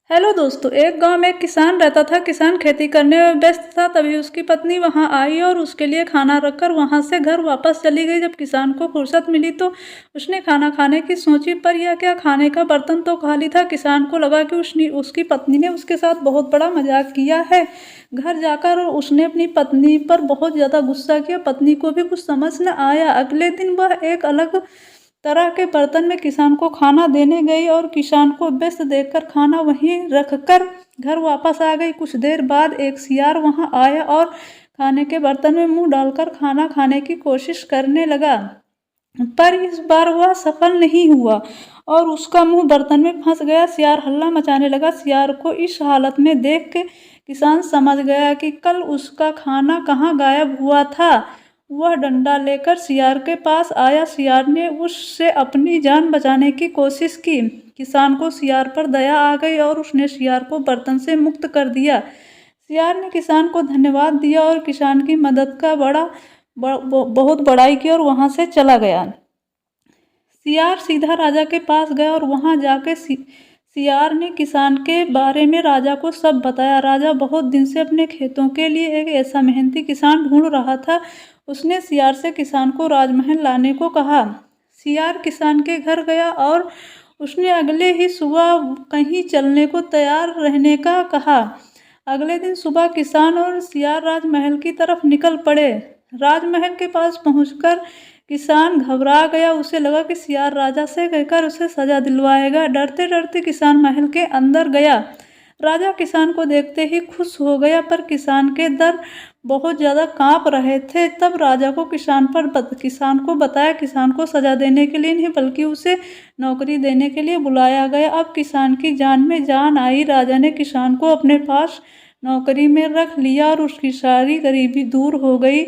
Hello दोस्तों, एक गांव में एक किसान रहता था। किसान खेती करने में व्यस्त था। तभी उसकी पत्नी वहां आई और उसके लिए खाना रखकर वहां से घर वापस चली गई। जब किसान को फुर्सत मिली तो उसने खाना खाने की सोची, पर यह क्या, खाने का बर्तन तो खाली था। किसान को लगा कि उसकी पत्नी ने उसके साथ बहुत बड़ा मजाक किया है। घर जाकर उसने अपनी पत्नी पर बहुत ज़्यादा गुस्सा किया। पत्नी को भी कुछ समझ न आया। अगले दिन वह एक अलग तरह के बर्तन में किसान को खाना देने गई और किसान को व्यस्त देखकर खाना वहीं रखकर घर वापस आ गई। कुछ देर बाद एक सियार वहां आया और खाने के बर्तन में मुंह डालकर खाना खाने की कोशिश करने लगा, पर इस बार वह सफल नहीं हुआ और उसका मुंह बर्तन में फंस गया। सियार हल्ला मचाने लगा। सियार को इस हालत में देख के किसान समझ गया कि कल उसका खाना कहाँ गायब हुआ था। वह डंडा लेकर सियार के पास आया। सियार ने उससे अपनी जान बचाने की कोशिश की। किसान को सियार पर दया आ गई और उसने सियार को बर्तन से मुक्त कर दिया। सियार ने किसान को धन्यवाद दिया और किसान की मदद का बहुत बड़ाई की और वहां से चला गया। सियार सीधा राजा के पास गया और वहां जाके सियार ने किसान के बारे में राजा को सब बताया। राजा बहुत दिन से अपने खेतों के लिए एक ऐसा मेहनती किसान ढूंढ रहा था। उसने सियार से किसान को राजमहल लाने को कहा। सियार किसान के घर गया और उसने अगले ही सुबह कहीं चलने को तैयार रहने का कहा। अगले दिन सुबह किसान और सियार राजमहल की तरफ निकल पड़े। राजमहल के पास पहुंचकर किसान घबरा गया। उसे लगा कि सियार राजा से कहकर उसे सजा दिलवाएगा। डरते डरते किसान महल के अंदर गया। राजा किसान को देखते ही खुश हो गया, पर किसान के दर बहुत ज़्यादा कांप रहे थे। तब राजा को किसान को बताया। किसान को सजा देने के लिए नहीं, बल्कि उसे नौकरी देने के लिए बुलाया गया। अब किसान की जान में जान आई। राजा ने किसान को अपने पास नौकरी में रख लिया और उसकी सारी गरीबी दूर हो गई।